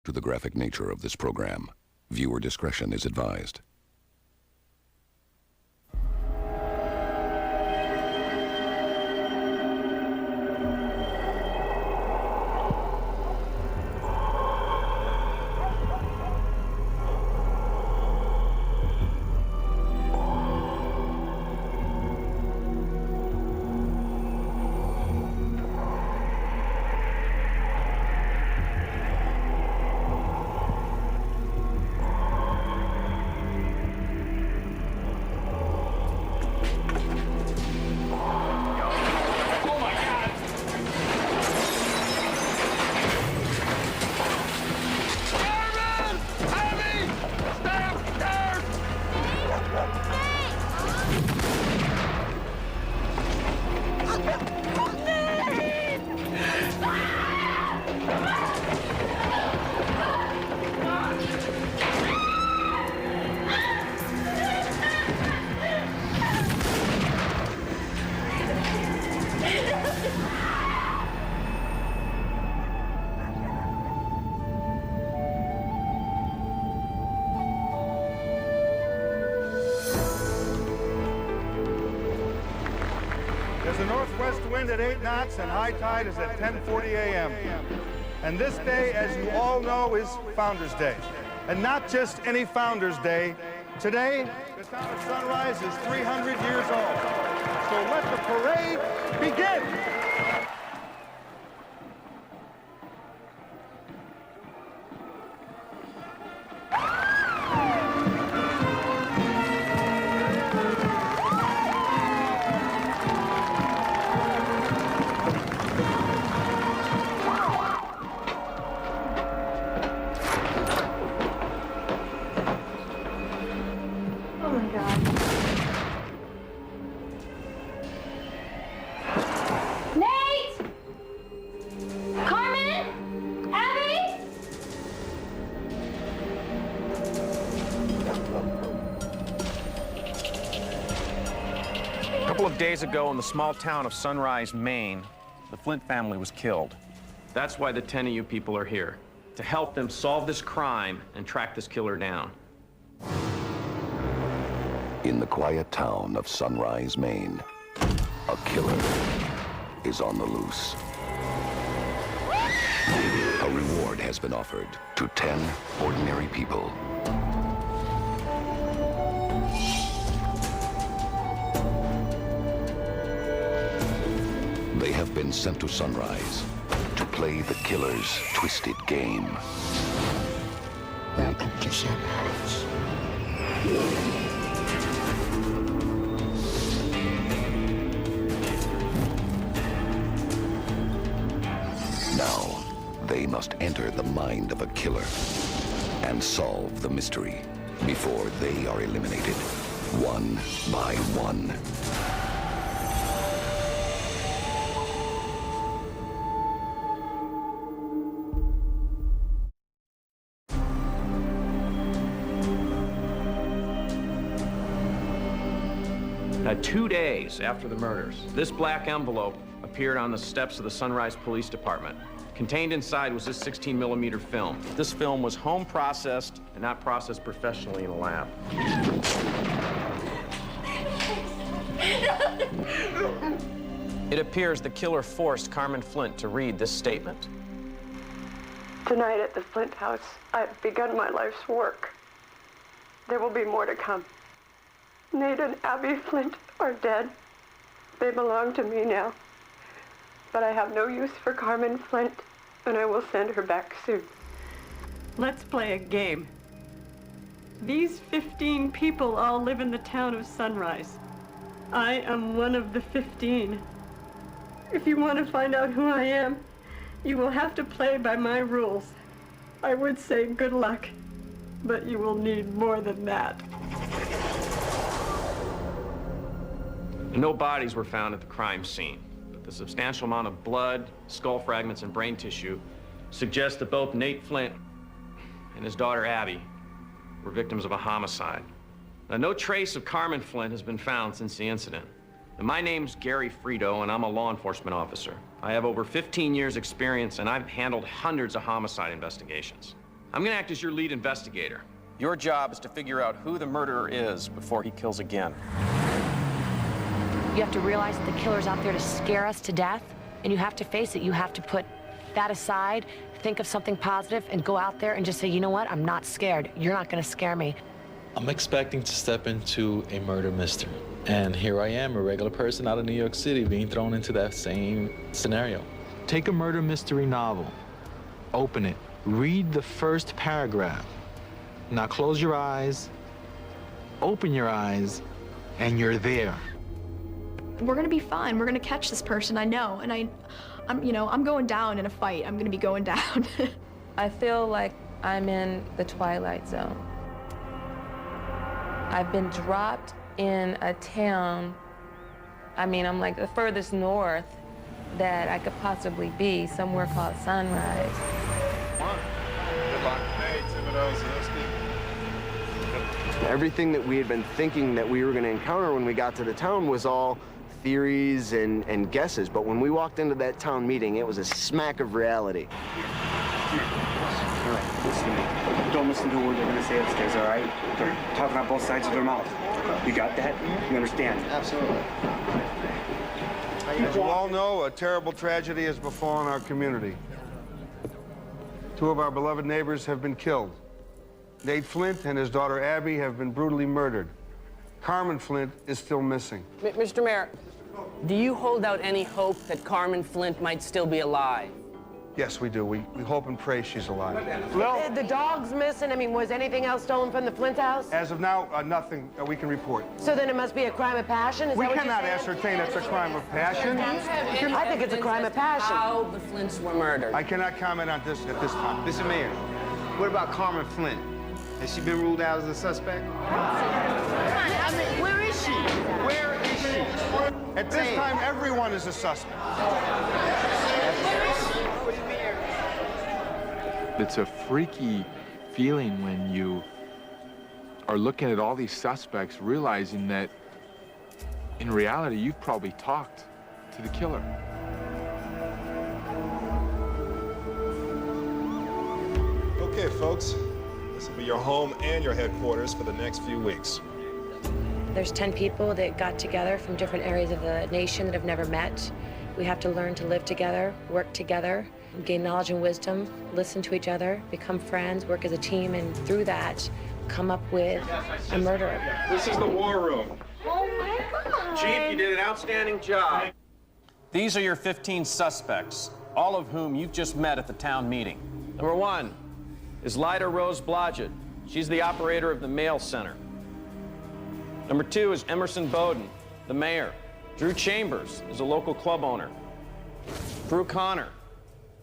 To the graphic nature of this program, viewer discretion is advised. There's a northwest wind at 8 knots and high tide is at 10:40 a.m. And this day, as you all know, is Founders Day. And not just any Founders Day. Today, the town of Sunrise is 300 years old. So let the parade begin. A couple of days ago in the small town of Sunrise, Maine, the Flint family was killed. That's why the 10 of you people are here, to help them solve this crime and track this killer down. In the quiet town of Sunrise, Maine, a killer is on the loose. A reward has been offered to 10 ordinary people. They have been sent to Sunrise to play the killer's twisted game. Welcome to Sunrise. Now, they must enter the mind of a killer and solve the mystery before they are eliminated, one by one. Now, 2 days after the murders, this black envelope appeared on the steps of the Sunrise Police Department. Contained inside was this 16mm film. This film was home processed and not processed professionally in a lab. It appears the killer forced Carmen Flint to read this statement. Tonight at the Flint house, I've begun my life's work. There will be more to come. Nate and Abby Flint are dead. They belong to me now. But I have no use for Carmen Flint, and I will send her back soon. Let's play a game. These 15 people all live in the town of Sunrise. I am one of the 15. If you want to find out who I am, you will have to play by my rules. I would say good luck, but you will need more than that. No bodies were found at the crime scene, but the substantial amount of blood, skull fragments, and brain tissue suggests that both Nate Flint and his daughter Abby were victims of a homicide. Now, no trace of Carmen Flint has been found since the incident. And my name's Gary Fredo, and I'm a law enforcement officer. I have over 15 years' experience, and I've handled hundreds of homicide investigations. I'm gonna act as your lead investigator. Your job is to figure out who the murderer is before he kills again. You have to realize that the killer's out there to scare us to death, and you have to face it. You have to put that aside, think of something positive, and go out there and just say, you know what, I'm not scared. You're not gonna scare me. I'm expecting to step into a murder mystery. And here I am, a regular person out of New York City, being thrown into that same scenario. Take a murder mystery novel, open it, read the first paragraph. Now close your eyes, open your eyes, and you're there. We're gonna be fine. We're gonna catch this person, I know. And I'm going down in a fight. I'm gonna be going down. I feel like I'm in the Twilight Zone. I've been dropped in a town, I'm like the furthest north that I could possibly be, somewhere called Sunrise. Everything that we had been thinking that we were going to encounter when we got to the town was all theories and guesses, but when we walked into that town meeting, it was a smack of reality. All right, listen to me. Don't listen to a word they're going to say upstairs, all right? They're talking out both sides of their mouth. You got that? You understand? Absolutely. As you all know, a terrible tragedy has befallen our community. 2 of our beloved neighbors have been killed. Nate Flint and his daughter Abby have been brutally murdered. Carmen Flint is still missing. Mr. Mayor, do you hold out any hope that Carmen Flint might still be alive? Yes, we do. We hope and pray she's alive. Well, the dog's missing. Was anything else stolen from the Flint house? As of now, nothing we can report. So then it must be a crime of passion? Is We that what cannot you're saying? ascertain it's a crime of passion. I think it's a crime of passion. How the Flints were murdered. I cannot comment on this at this time. Mr. Mayor, what about Carmen Flint? Has she been ruled out as a suspect? Where is she? Where is she? At this time, everyone is a suspect. It's a freaky feeling when you are looking at all these suspects, realizing that in reality, you've probably talked to the killer. Okay, folks. This will be your home and your headquarters for the next few weeks. There's 10 people that got together from different areas of the nation that have never met. We have to learn to live together, work together, gain knowledge and wisdom, listen to each other, become friends, work as a team, and through that, come up with a murderer. This is the war room. Oh my God! Chief, you did an outstanding job. These are your 15 suspects, all of whom you've just met at the town meeting. Number 1 is Lyda Rose Blodgett. She's the operator of the mail center. Number 2 is Emerson Bowden, the mayor. Drew Chambers is a local club owner. Drew Connor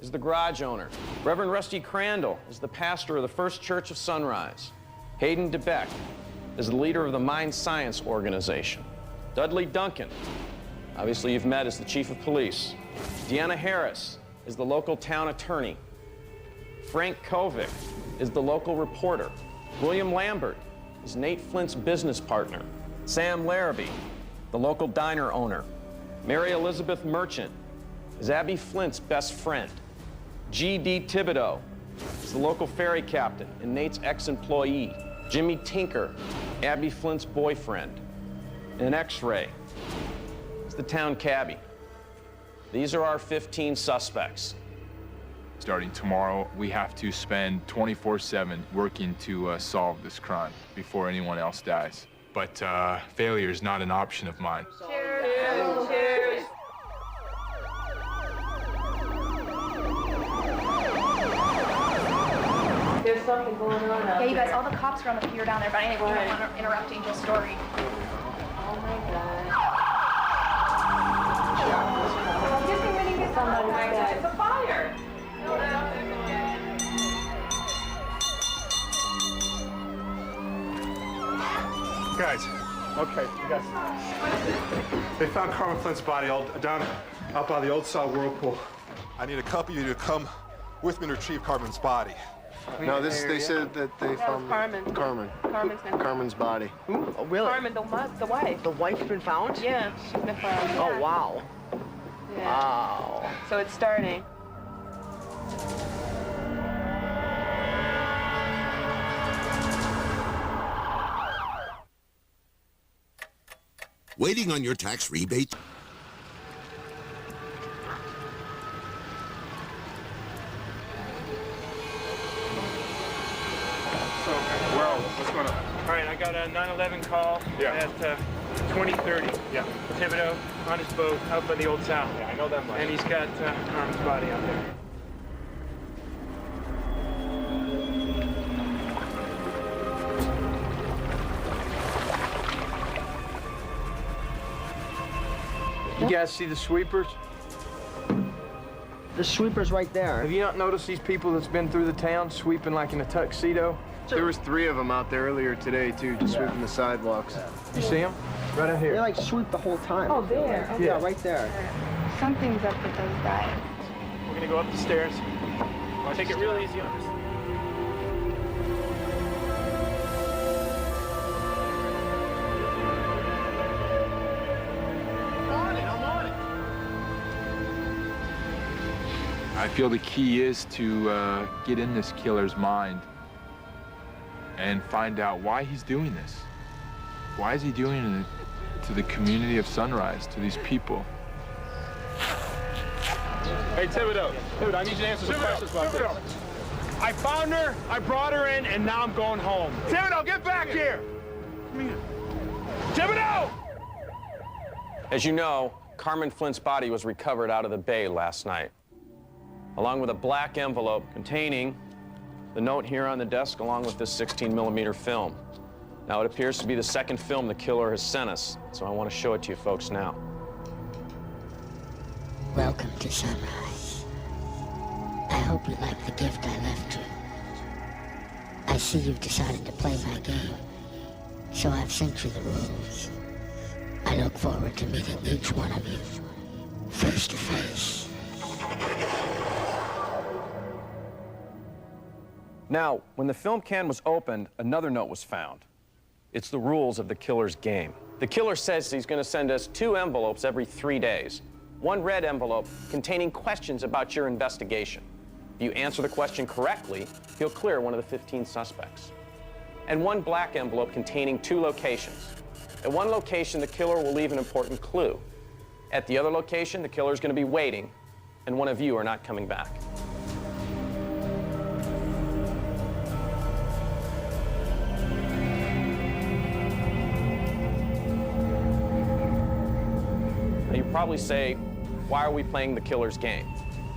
is the garage owner. Reverend Rusty Crandall is the pastor of the First Church of Sunrise. Hayden DeBeck is the leader of the Mind Science Organization. Dudley Duncan, obviously you've met, as the chief of police. Deanna Harris is the local town attorney. Frank Kovic is the local reporter. William Lambert is Nate Flint's business partner. Sam Larrabee, the local diner owner. Mary Elizabeth Merchant is Abby Flint's best friend. G.D. Thibodeau is the local ferry captain and Nate's ex-employee. Jimmy Tinker, Abby Flint's boyfriend. And X-Ray is the town cabbie. These are our 15 suspects. Starting tomorrow, we have to spend 24/7 working to solve this crime before anyone else dies. But failure is not an option of mine. Cheers. Cheers. There's something going on out Yeah, you guys, all the cops are on the pier down there, but I didn't want to interrupt Angel's story. Oh my God. Somebody's dead. It's a fire. Guys, okay, you guys. They found Carmen Flint's body down out by the old saw whirlpool. I need a couple of you to come with me to retrieve Carmen's body. No, they said that they found Carmen's body. Ooh, oh, really? Carmen, the wife. The wife's been found? Yeah, she's been found. Oh, wow. Yeah. Wow. So it's starting. Waiting on your tax rebate? So, well, what's going on? All right, I got a 911 call at 20:30. Yeah. Thibodeau on his boat out by the Old Town. Yeah, I know that much. And he's got Carmen's body out there. You guys see the sweepers? The sweeper's right there. Have you not noticed these people that's been through the town sweeping like in a tuxedo? There was 3 of them out there earlier today, too, just sweeping the sidewalks. You see them? Right out here. They like sweep the whole time. Oh, there. Okay. Yeah, right there. Something's up with those guys. We're gonna go up the stairs. I'll take it real easy on us. I feel the key is to get in this killer's mind and find out why he's doing this. Why is he doing it to the community of Sunrise, to these people? Hey, Thibodeau, I need you to answer some questions about this. I found her, I brought her in, and now I'm going home. Thibodeau, get back here! Thibodeau! As you know, Carmen Flint's body was recovered out of the bay last night, along with a black envelope containing the note here on the desk, along with this 16mm film. Now, it appears to be the second film the killer has sent us, so I want to show it to you folks now. Welcome to Sunrise. I hope you like the gift I left you. I see you've decided to play my game, so I've sent you the rules. I look forward to meeting each one of you, face to face. Now, when the film can was opened, another note was found. It's the rules of the killer's game. The killer says he's going to send us 2 envelopes every 3 days. 1 red envelope containing questions about your investigation. If you answer the question correctly, he'll clear one of the 15 suspects. And 1 black envelope containing 2 locations. At 1 location, the killer will leave an important clue. At the other location, the killer is going to be waiting, and one of you are not coming back. Now, you probably say, why are we playing the killer's game?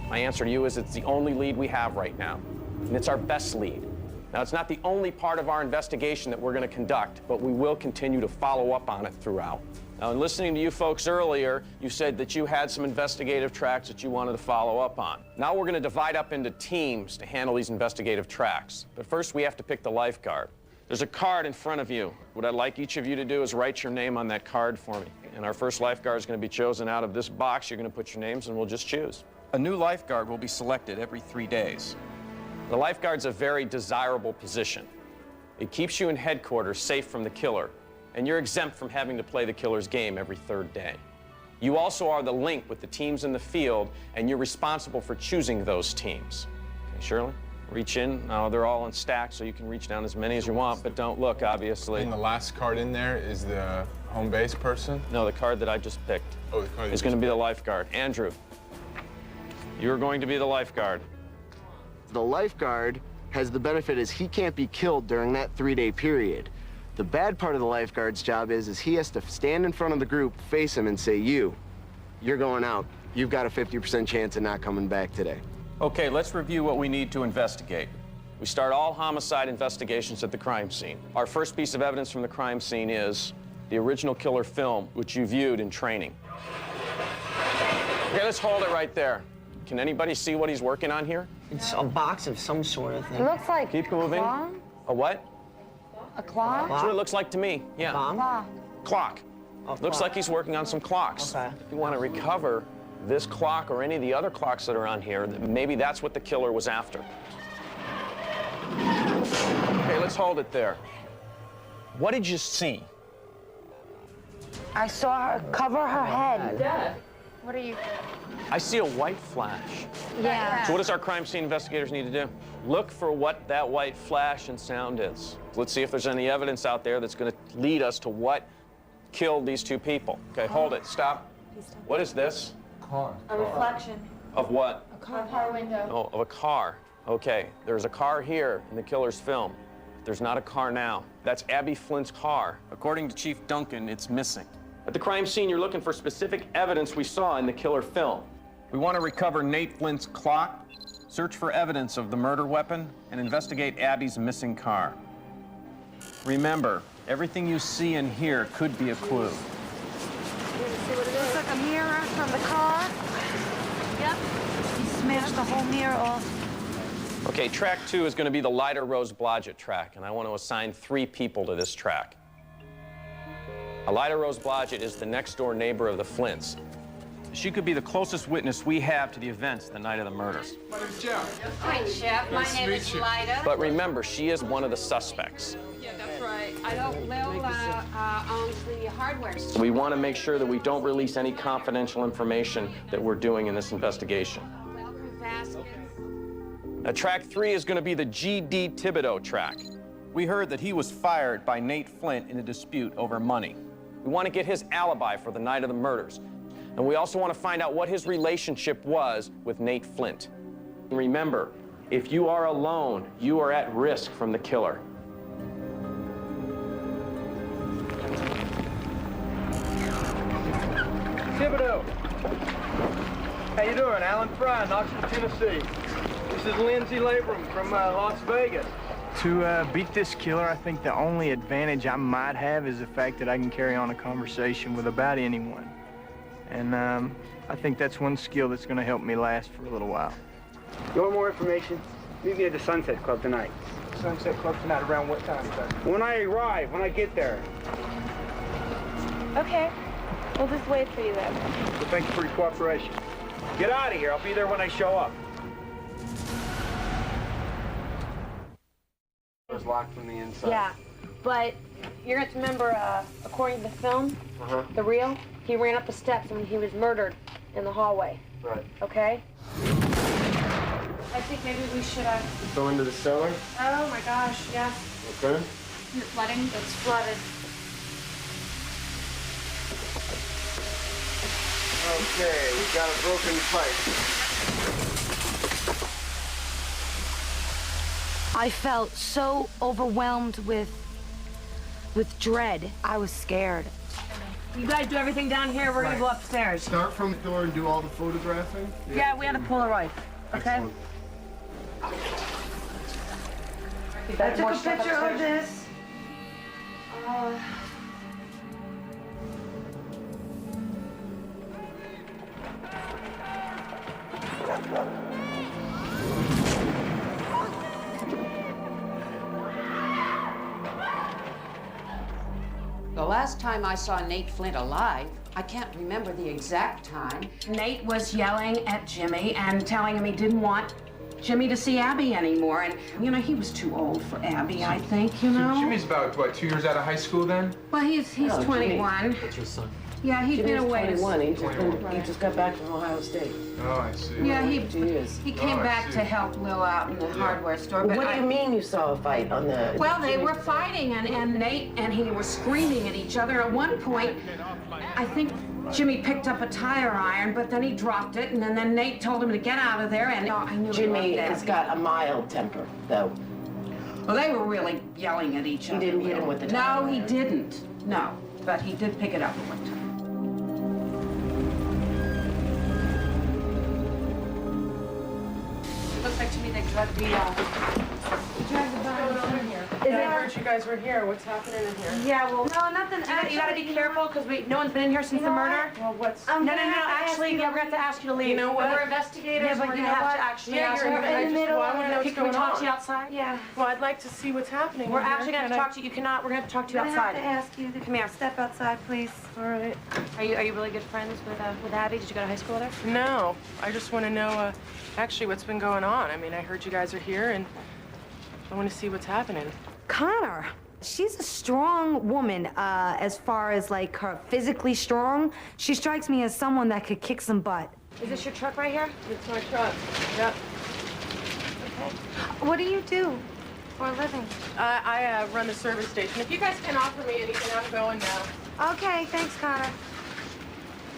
My answer to you is it's the only lead we have right now, and it's our best lead. Now, it's not the only part of our investigation that we're going to conduct, but we will continue to follow up on it throughout. Now, in listening to you folks earlier, you said that you had some investigative tracks that you wanted to follow up on. Now we're going to divide up into teams to handle these investigative tracks. But first, we have to pick the lifeguard. There's a card in front of you. What I'd like each of you to do is write your name on that card for me. And our first lifeguard is going to be chosen out of this box. You're going to put your names, and we'll just choose. A new lifeguard will be selected every 3 days. The lifeguard's a very desirable position. It keeps you in headquarters safe from the killer, and you're exempt from having to play the killer's game every 3rd day. You also are the link with the teams in the field, and you're responsible for choosing those teams. Okay, Shirley, reach in. Now, they're all in stacks, so you can reach down as many as you want, but don't look, obviously. And the last card in there is the home base person? No, the card that I just picked is going to be the lifeguard. Andrew, you're going to be the lifeguard. The lifeguard has the benefit is he can't be killed during that 3-day period. The bad part of the lifeguard's job is he has to stand in front of the group, face him, and say, you're going out. You've got a 50% chance of not coming back today. Okay, let's review what we need to investigate. We start all homicide investigations at the crime scene. Our first piece of evidence from the crime scene is the original killer film, which you viewed in training. Okay, let's hold it right there. Can anybody see what he's working on here? It's a box of some sort of thing. It looks like Keep moving. Claw? A what? A clock? That's what it looks like to me, yeah. Clock. Clock. Looks like he's working on some clocks. Okay. If you want to recover this clock or any of the other clocks that are on here, maybe that's what the killer was after. Okay, let's hold it there. What did you see? I saw her cover her head. What are you? I see a white flash. Yeah. So what does our crime scene investigators need to do? Look for what that white flash and sound is. Let's see if there's any evidence out there that's going to lead us to what killed these two people. Okay, hold it, stop. What is this? Car. A reflection. Of what? A car window. Oh, of a car. Okay, there's a car here in the killer's film. There's not a car now. That's Abby Flint's car. According to Chief Duncan, it's missing. At the crime scene, you're looking for specific evidence we saw in the killer film. We want to recover Nate Flint's clock, search for evidence of the murder weapon, and investigate Abby's missing car. Remember, everything you see and hear could be a clue. Looks like a mirror from the car. Yep. He smashed the whole mirror off. Okay, track 2 is going to be the Lyda Rose Blodgett track, and I want to assign 3 people to this track. Lyda Rose Blodgett is the next-door neighbor of the Flints. She could be the closest witness we have to the events the night of the murder. My name's Jeff. Hi, Chef. My Nice to name meet is you. Lyda. But remember, she is one of the suspects. Yeah, that's right. Lil owns the hardware store. We want to make sure that we don't release any confidential information that we're doing in this investigation. Welcome baskets. Now, track 3 is going to be the G.D. Thibodeau track. We heard that he was fired by Nate Flint in a dispute over money. We want to get his alibi for the night of the murders. And we also want to find out what his relationship was with Nate Flint. And remember, if you are alone, you are at risk from the killer. Thibodeau. How you doing? Alan Fry, Knoxville, Tennessee. This is Lindsay Labram from Las Vegas. To beat this killer, I think the only advantage I might have is the fact that I can carry on a conversation with about anyone. And I think that's one skill that's going to help me last for a little while. You want more information? Meet me at the Sunset Club tonight. Sunset Club tonight around what time, sir? When I arrive, when I get there. Okay. We'll just wait for you then. So thank you for your cooperation. Get out of here. I'll be there when I show up. It was locked from the inside. Yeah, but you're going to remember, according to the film, the reel, he ran up the steps when he was murdered in the hallway. Right. Okay? I think maybe we should Go into the cellar? Oh my gosh, yeah. Okay. You're flooding? It's flooded. Okay, we've got a broken pipe. I felt so overwhelmed with dread. I was scared. You guys do everything down here. We're going to go upstairs. Start from the door and do all the photographing? Yeah, we had a Polaroid. Okay? I took a picture of this. The last time I saw Nate Flint alive, I can't remember the exact time. Nate was yelling at Jimmy and telling him he didn't want Jimmy to see Abby anymore. And, you know, he was too old for Abby, I think, you know? Jimmy's about, what, 2 years out of high school then? Well, he's 21. That's your son. Yeah, he'd been away. 21. He just got back from Ohio State. Oh, I see. Yeah, he came I back see. to help Lil out in the hardware store. But What do you mean you saw a fight on the... Well, they were fighting, and Nate and he were screaming at each other. At one point, I think Jimmy picked up a tire iron, but then he dropped it, and then Nate told him to get out of there, and I knew Jimmy has got a mild temper, though. Well, they were really yelling at each other. He didn't hit him with the tire No, he iron. didn't. No, but he did pick it up at one time. Looks like to me they drugged the I heard you guys were here. What's happening in here? Yeah, well, No, nothing. you gotta be careful because no one's been in here since the murder. Well, what's... No, actually, we're gonna have to ask you to leave. You know what? We're investigators. Yeah, but we're you gonna know have to what? actually Yeah, ask you're you. in the middle. Well, I wanna know, What's can we going talk to on? you outside? Yeah. Well, I'd like to see what's happening. We're in here. actually gonna have to talk to you. You cannot. We're gonna have to talk to you outside. I have to ask you to Come here. step outside, please. All right. Are you really good friends with Abby? Did you go to high school with her? No, I just want to know actually what's been going on. I mean, I heard you guys are here, and I want to see what's happening. Connor, she's a strong woman as far as like her physically strong. She strikes me as someone that could kick some butt. Is this your truck right here? It's my truck. Yep. What do you do? for a living? I run the service station. If you guys can offer me anything, I'm going now. Okay, thanks, Connor.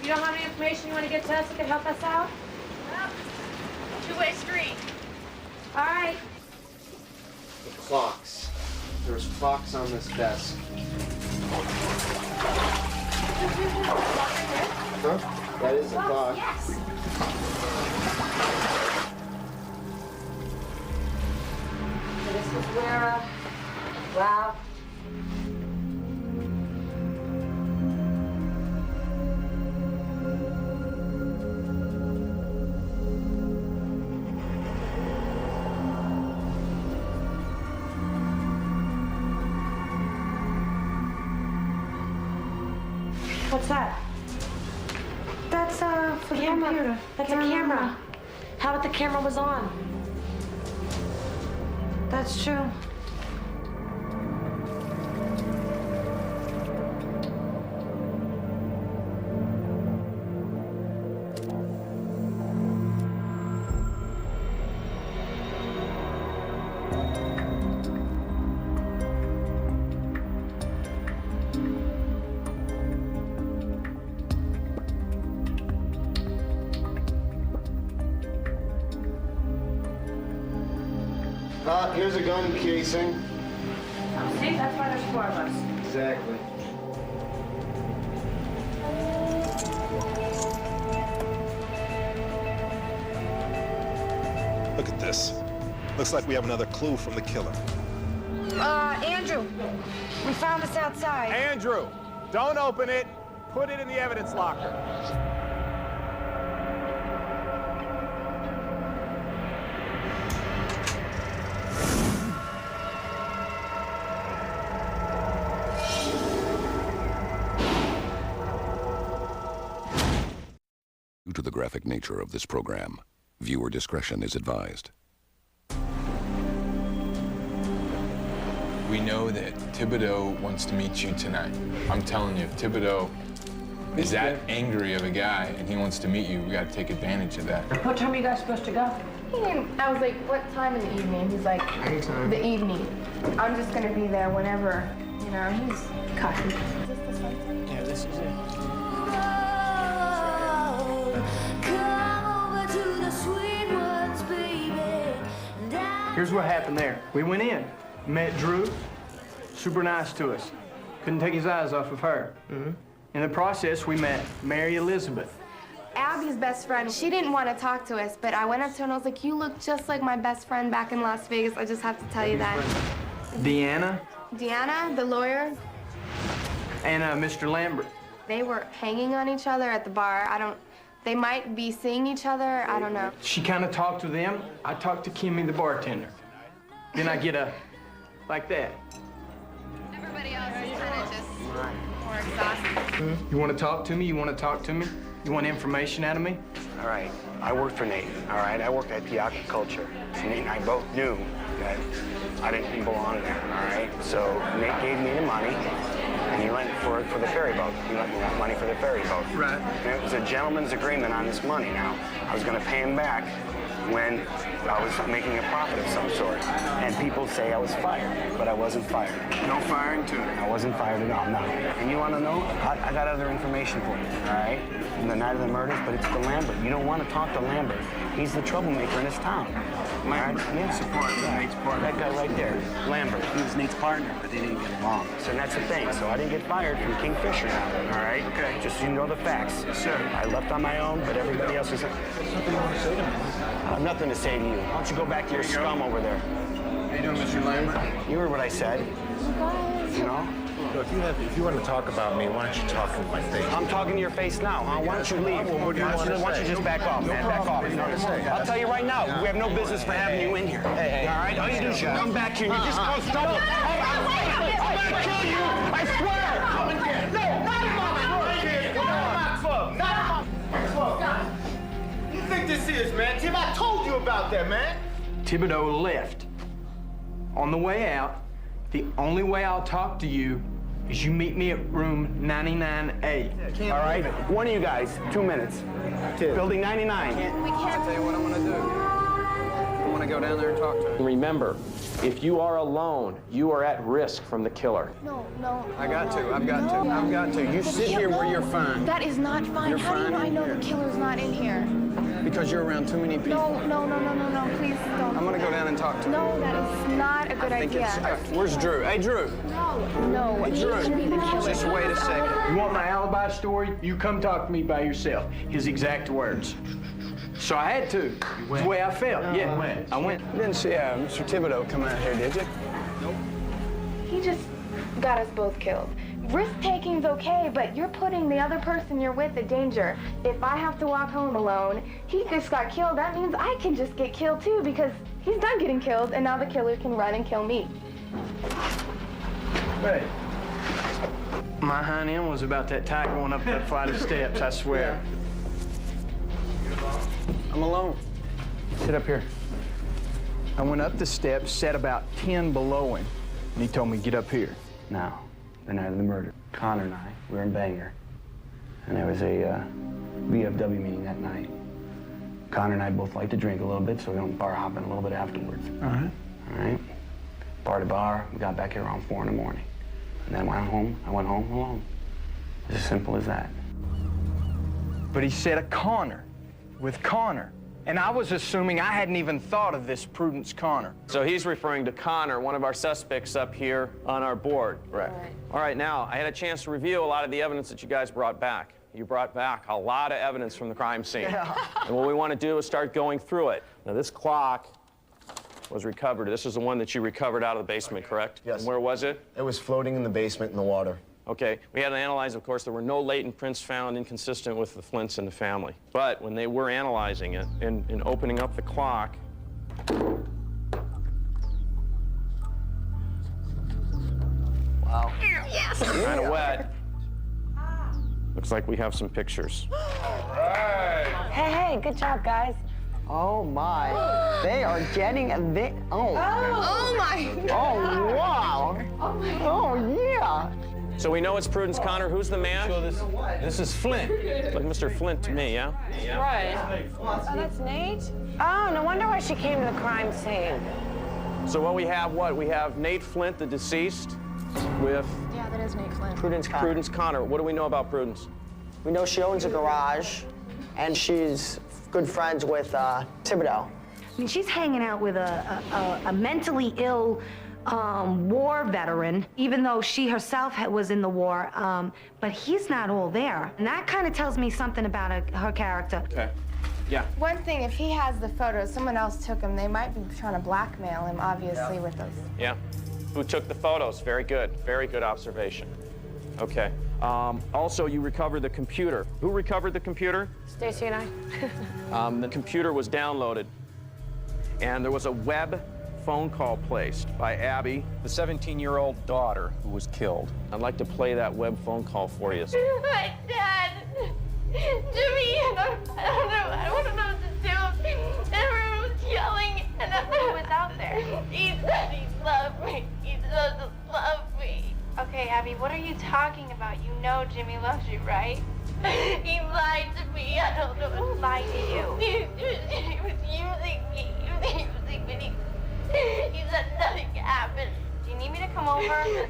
You don't have any information you want to get to us that can help us out? No. Two-way street. All right. The clocks. There's clocks on this desk. Huh? That is a clock. Yes. This is where, well, what's that? That's, for the Camera. computer. That's a camera. How about the camera was on? That's true. Here's a gun casing. Oh, see, that's why there's 4 of us. Exactly. Look at this. Looks like we have another clue from the killer. Andrew, we found this outside. Andrew, don't open it. Put it in the evidence locker. Due to the graphic nature of this program, viewer discretion is advised. We know that Thibodeau wants to meet you tonight. I'm telling you, if Thibodeau is that angry of a guy and he wants to meet you, we got to take advantage of that. What time are you guys supposed to go? I was like, what time in the evening? He's like, Anytime. the evening. I'm just gonna be there whenever, you know, he's cocky. Is this the sunset? Yeah, this is it. Here's what happened there. We went in, met Drew, super nice to us. Couldn't take his eyes off of her. In the process, we met Mary Elizabeth. Abby's best friend, she didn't want to talk to us, but I went up to her and I was like, you look just like my best friend back in Las Vegas. I just have to tell you that. Deanna. Deanna, the lawyer, And Mr. Lambert. they were hanging on each other at the bar. They might be seeing each other, I don't know. She kind of talked to them. I talked to Kimmy, the bartender. Then I get like that. Everybody else is kind of just more exhausted. You want to talk to me? You want to talk to me? You want information out of me? All right, I worked for Nate, all right? I worked at Piaka Culture. So Nate and I both knew that I didn't belong there, all right? So Nate gave me the money, and he went for the ferry boat. He went for money for the ferry boat. Right. And it was a gentleman's agreement on this money now. I was gonna pay him back when I was making a profit of some sort. And people say I was fired, but I wasn't fired. No firing too. I wasn't fired at all, no. And you wanna know? I got other information for you, all right? From the night of the murders, but it's the Lambert. You don't wanna talk to Lambert. He's the troublemaker in this town. Lambert, yeah. Nate's partner. That guy right there, Lambert. He was Nate's partner, but they didn't get along. So that's the thing. So I didn't get fired from Kingfisher now, all right? Okay. Just so you know the facts. Yes, sir. I left on my own, but everybody else is... Something you want to say to me? I have nothing to say to you. Why don't you go back to your scum over there? How you doing, Mr. Lambert? You heard what I said. You know? Look, if you want to talk about me, why don't you talk in my face? I'm talking to your face now, huh? Why don't you leave? Well, what do you want to say? Why don't you just back off, man? Back off. What do you want to say? I'll tell you right now, we have no business for having you in here. Hey. All right? All you do is you come back here and you just cause trouble. I'm gonna kill you! I swear! No, not in my club! Not in my club! You think this is, man? Tim, I told you about that, man. Thibodeau left. On the way out, the only way I'll talk to you is you meet me at room 99A. All right? One of you guys, 2 minutes. Building 99. We can't. I'll tell you what I'm gonna do. I'm to go down there and talk to him. Remember, if you are alone, you are at risk from the killer. No. I've got to. You sit here where you're fine. That is not fine. You're How do you fine know I in know here. the killer's not in here? Because you're around too many people. No, please don't. I'm going to go down and talk to him. No, that is not a good idea. Where's Drew? Hey, Drew. No, Hey, he Drew. could be the killer. Just wait a second. You want my alibi story? You come talk to me by yourself. His exact words. So I had to. It's the way I felt. Yeah, I went. You didn't see Mr. Thibodeau come out here, did you? Nope. He just got us both killed. Risk-taking's okay, but you're putting the other person you're with in danger. If I have to walk home alone, he just got killed, that means I can just get killed too, because he's done getting killed, and now the killer can run and kill me. Hey. My hind end was about that tight going up that flight of steps, I swear. I'm alone. Sit up here. I went up the steps, sat about 10 below him, and he told me, get up here. Now, the night of the murder, Connor and I, we were in Bangor, and there was a VFW meeting that night. Connor and I both like to drink a little bit, so we went bar hopping a little bit afterwards. All right? Bar to bar, we got back here around 4 in the morning. And then I went home alone. It's as simple as that. But he said a Connor, with Connor. And I was assuming I hadn't even thought of this Prudence Connor. So he's referring to Connor, one of our suspects up here on our board. Right. All right, now, I had a chance to review a lot of the evidence that you guys brought back. You brought back a lot of evidence from the crime scene. Yeah. And what we want to do is start going through it. Now, this clock was recovered. This is the one that you recovered out of the basement, correct? Yes. And where was it? It was floating in the basement in the water. Okay, we had to analyze, of course, there were no latent prints found inconsistent with the Flints in the family. But when they were analyzing it and opening up the clock, Wow. Yes! Kind of wet. Looks like we have some pictures. Hey, good job, guys. Oh my, they are getting a bit, Oh my Oh wow. Oh my Oh yeah. So we know it's Prudence Connor. Who's the man? This is Flint. Like Mr. Flint to me, yeah? Right. Oh, that's Nate? Oh, no wonder why she came to the crime scene. So what we have, we have Nate Flint, the deceased, with Yeah, that is Nate Flint. Prudence Connor. What do we know about Prudence? We know she owns a garage, and she's good friends with Thibodeau. I mean, she's hanging out with a mentally ill war veteran, even though she herself was in the war, but he's not all there. And that kind of tells me something about her character. Okay. Yeah. One thing, if he has the photos, someone else took them, they might be trying to blackmail him, obviously, with those. Yeah. Who took the photos? Very good. Very good observation. Okay. Also, you recovered the computer. Who recovered the computer? Stacy and I. The computer was downloaded, and there was a web phone call placed by Abby, the 17-year-old daughter who was killed. I'd like to play that web phone call for you. My dad, Jimmy, I don't know what to do. Everyone was yelling, and who was out there? He said he loved me. He doesn't love me. Okay, Abby, what are you talking about? You know Jimmy loves you, right? He lied to me. I don't know what lied to you. He was using me. He said nothing happened. Do you need me to come over?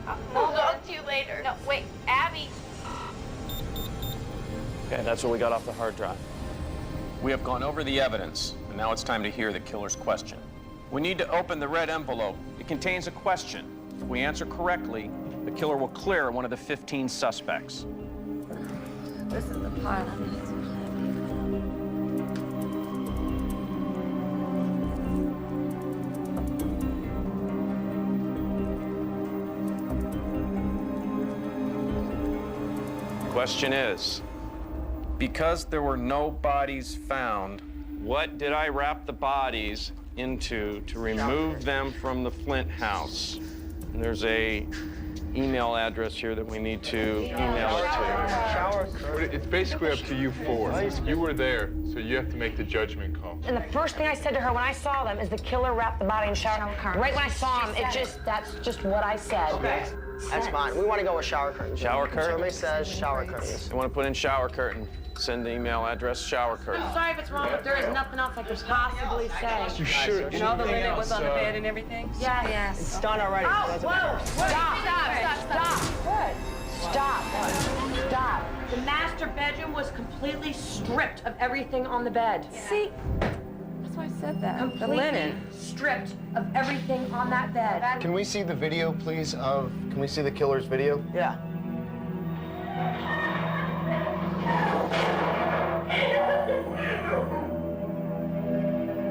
I'll talk to you later. No, wait, Abby. Okay, that's what we got off the hard drive. We have gone over the evidence, and now it's time to hear the killer's question. We need to open the red envelope. It contains a question. If we answer correctly, the killer will clear one of the 15 suspects. This is the pile. Question is, because there were no bodies found, what did I wrap the bodies into to remove them from the Flint house? And there's a email address here that we need to email it to. It's basically up to you four. You were there, so you have to make the judgment call. And the first thing I said to her when I saw them is the killer wrapped the body in shower curtains. Right when I saw him, that's just what I said. Okay. That's fine. We want to go with shower curtains. Shower curtains? Survey says shower curtains. You want to put in shower curtain. Send the email address shower curtain. I'm sorry if it's wrong, but there is nothing else I could possibly say. You sure? And all the linen was on the bed and everything? Yes. It's done already. Oh, whoa! Stop. The master bedroom was completely stripped of everything on the bed. See? That's why I said that. Completely the linen. stripped of everything on that bed. Can we see the video, please, can we see the killer's video? Yeah.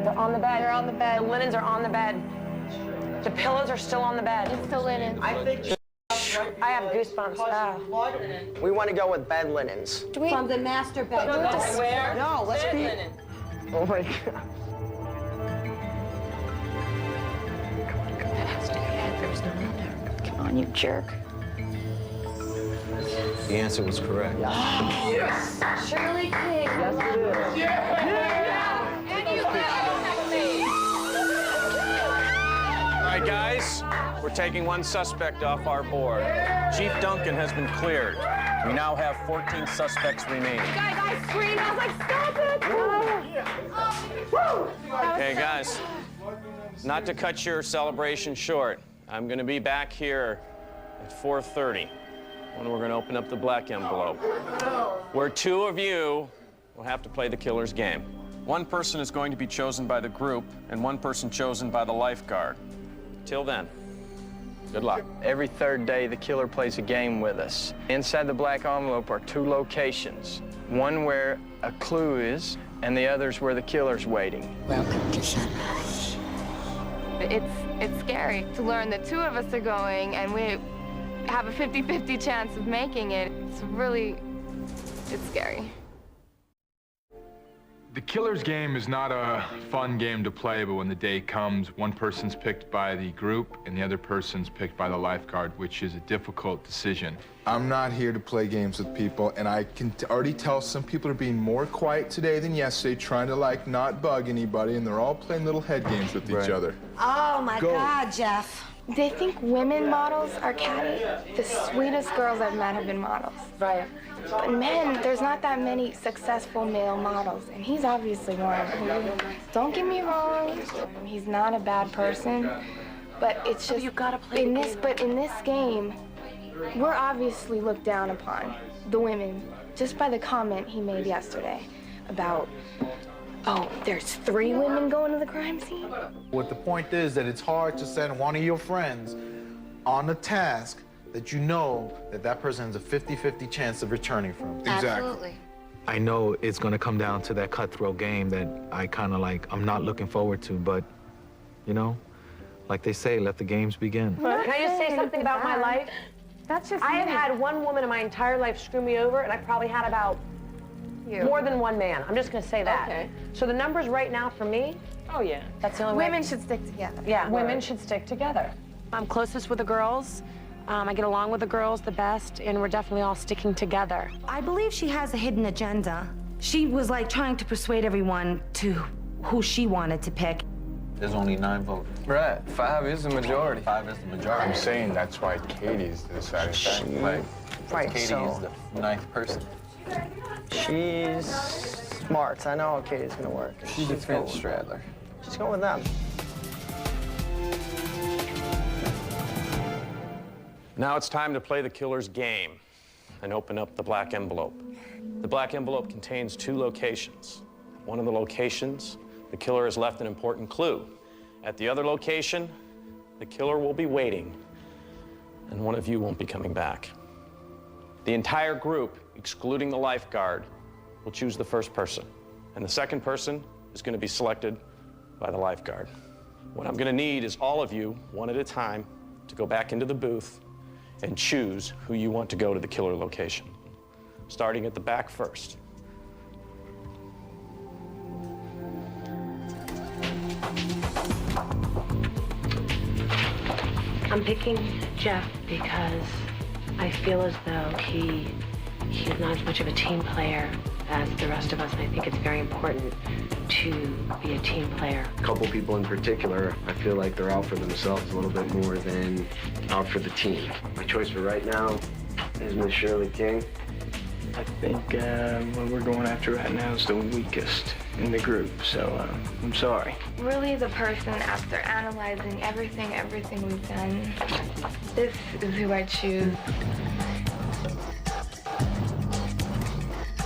They're on the bed. They're on the bed. The linens are on the bed. The pillows are still on the bed. It's the linen. I think I have goosebumps now. we want to go with bed linens. From the master bedroom. No, let's be. Oh my God. Come on, you jerk. The answer was correct. Yes! Shirley King. Yes, it is. And you All right, guys, we're taking one suspect off our board. Chief Duncan has been cleared. We now have 14 suspects remaining. Guys, I screamed. I was like, stop it! Okay, guys, not to cut your celebration short, I'm going to be back here at 4:30 when we're going to open up the black envelope, where two of you will have to play the killer's game. One person is going to be chosen by the group, and one person chosen by the lifeguard. Till then, good luck. Every third day, the killer plays a game with us. Inside the black envelope are two locations. One where a clue is, and the other's where the killer's waiting. Welcome to Sunrise. It's scary to learn that two of us are going and we have a 50-50 chance of making it. It's scary. The killer's game is not a fun game to play, but when the day comes, one person's picked by the group and the other person's picked by the lifeguard, which is a difficult decision. I'm not here to play games with people, and I can already tell some people are being more quiet today than yesterday, trying to, not bug anybody, and they're all playing little head games with each other. Oh, my God, Jeff. They think women models are catty. The sweetest girls I've met have been models. Right. But men, there's not that many successful male models, and he's obviously one. Don't get me wrong, he's not a bad person, but it's just you gotta play in this game, we're obviously looked down upon, the women, just by the comment he made yesterday about, oh, there's 3 women going to the crime scene? What the point is that it's hard to send one of your friends on a task that you know that person has a 50-50 chance of returning from. Absolutely. I know it's going to come down to that cutthroat game that I kind of I'm not looking forward to, but, like they say, let the games begin. Can I just say something about my life? That's just I have had one woman in my entire life screw me over, and I probably had about more than one man. I'm just going to say that. Okay. So the numbers right now for me, Oh, yeah. that's the only way. Women should stick together. Yeah, women should stick together. I'm closest with the girls. I get along with the girls the best, and we're definitely all sticking together. I believe she has a hidden agenda. She was trying to persuade everyone to who she wanted to pick. There's only 9 votes. Right, 5 is the majority. 5 is the majority. I'm saying that's why Katie's the deciding factor. Right, Katie so is the 9th person. she's smart. I know Katie's going to work. She's a fence straddler. Just go with them. Now it's time to play the killer's game and open up the black envelope. The black envelope contains 2 locations. One of the locations, the killer has left an important clue. At the other location, the killer will be waiting, and one of you won't be coming back. The entire group, excluding the lifeguard, will choose the first person, and the second person is going to be selected by the lifeguard. What I'm going to need is all of you, one at a time, to go back into the booth and choose who you want to go to the killer location. Starting at the back first. I'm picking Jeff because I feel as though he's not as much of a team player as the rest of us, and I think it's very important to be a team player. A couple people in particular, I feel like they're out for themselves a little bit more than out for the team. My choice for right now is Miss Shirley King. I think what we're going after right now is the weakest in the group, so I'm sorry. Really, the person, after analyzing everything we've done, this is who I choose.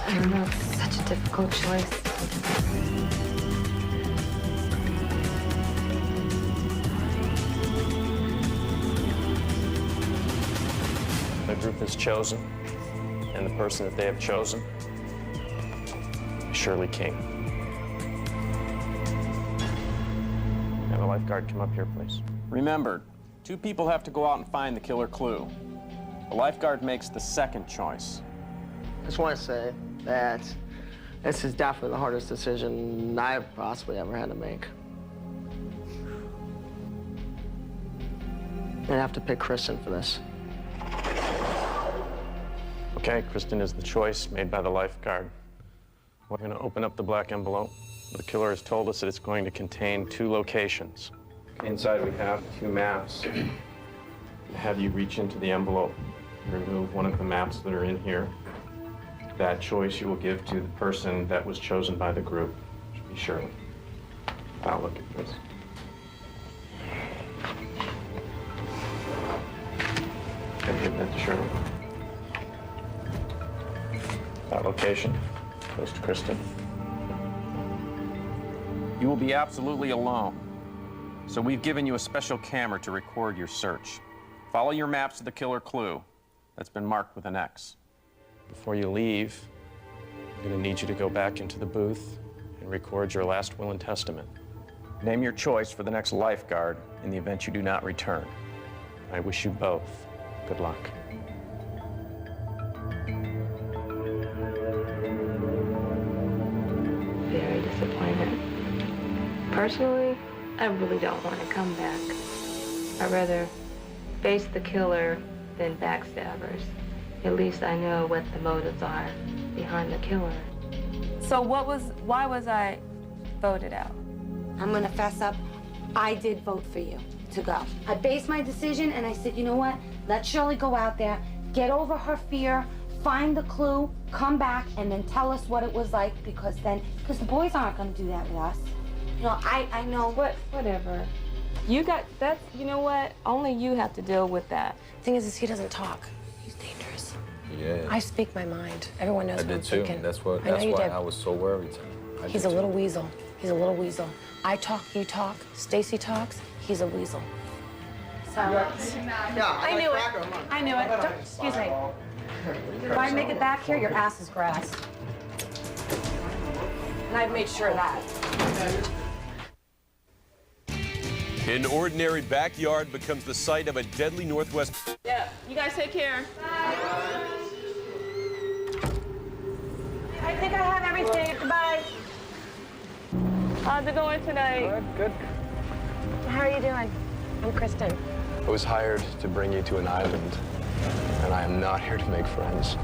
I don't know, it's such a difficult choice. The group is chosen, and the person that they have chosen is Shirley King. Have a lifeguard come up here, please. Remember, 2 people have to go out and find the killer clue. The lifeguard makes the second choice. I just want to say that this is definitely the hardest decision I've possibly ever had to make. I'd have to pick Kristen for this. Okay, Kristen is the choice made by the lifeguard. We're going to open up the black envelope. The killer has told us that it's going to contain 2 locations. Inside we have 2 maps. Have you reach into the envelope, remove one of the maps that are in here. That choice you will give to the person that was chosen by the group. Should be Shirley. I'll look at this. And give that to Shirley. That location goes to Kristen. You will be absolutely alone. So we've given you a special camera to record your search. Follow your maps to the killer clue that's been marked with an X. Before you leave, I'm going to need you to go back into the booth and record your last will and testament. Name your choice for the next lifeguard in the event you do not return. I wish you both good luck. Very disappointed. Personally, I really don't want to come back. I'd rather face the killer than backstabbers. At least I know what the motives are behind the killer. So why was I voted out? I'm gonna fess up. I did vote for you to go. I based my decision and I said, you know what? Let Shirley go out there, get over her fear, find the clue, come back, and then tell us what it was like, because the boys aren't gonna do that with us. You know, I know. Whatever. You got, you know what? Only you have to deal with that. Thing is he doesn't talk. He's dangerous. Yeah. I speak my mind. Everyone knows what I'm too. thinking. That's why I was so worried. He's a little weasel. He's a little weasel. I talk, you talk, Stacy talks, he's a weasel. So, I knew it. I knew it. Excuse me. If I make it back here, your ass is grass. And I've made sure of that. An ordinary backyard becomes the site of a deadly Northwest. Yeah, you guys take care. I think I have everything. Goodbye. How's it going tonight? Good. How are you doing? I'm Kristen. I was hired to bring you to an island, and I am not here to make friends.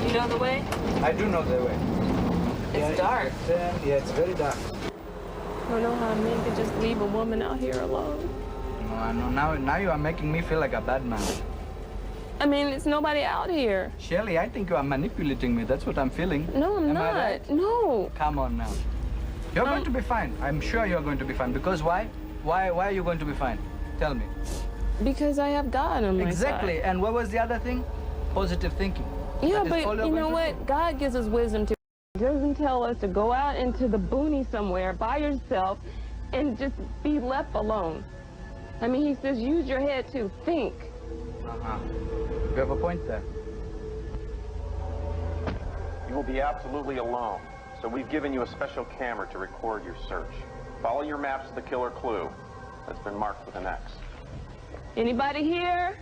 You know the way? I do know the way. It's dark. Yeah, it's very dark. I don't know how men could just leave a woman out here alone. No, I know. Now you are making me feel like a bad man. I mean, it's nobody out here. Shirley, I think you are manipulating me. That's what I'm feeling. No, I'm not. Right? No. Come on now. You're going to be fine. I'm sure you're going to be fine. Because why? Why are you going to be fine? Tell me. Because I have God on my side. Exactly. And what was the other thing? Positive thinking. Yeah, but you know what? God gives us wisdom to. He doesn't tell us to go out into the boonies somewhere by yourself and just be left alone. I mean, he says use your head to think. You have a point there. You will be absolutely alone. So we've given you a special camera to record your search. Follow your maps to the killer clue that's been marked with an X. Anybody here?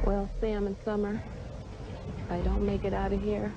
Well, Sam and Summer, if I don't make it out of here,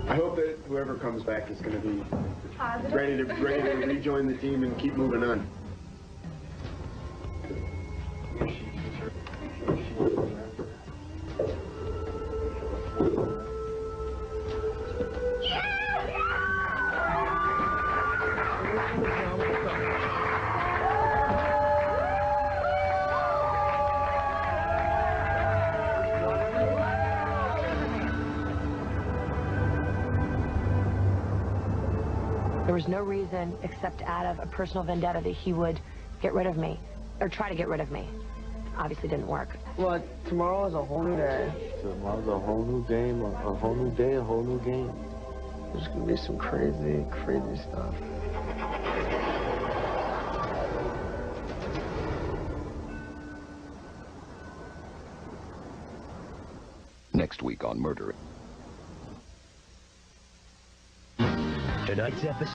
I hope that whoever comes back is going to be ready to rejoin the team and keep moving on. There was no reason except out of a personal vendetta that he would get rid of me, or try to get rid of me. Obviously didn't work. Well, tomorrow is a whole new day. Tomorrow's a whole new game, a whole new day, a whole new game. There's gonna be some crazy, crazy stuff. Next week on Murder. Tonight's episode.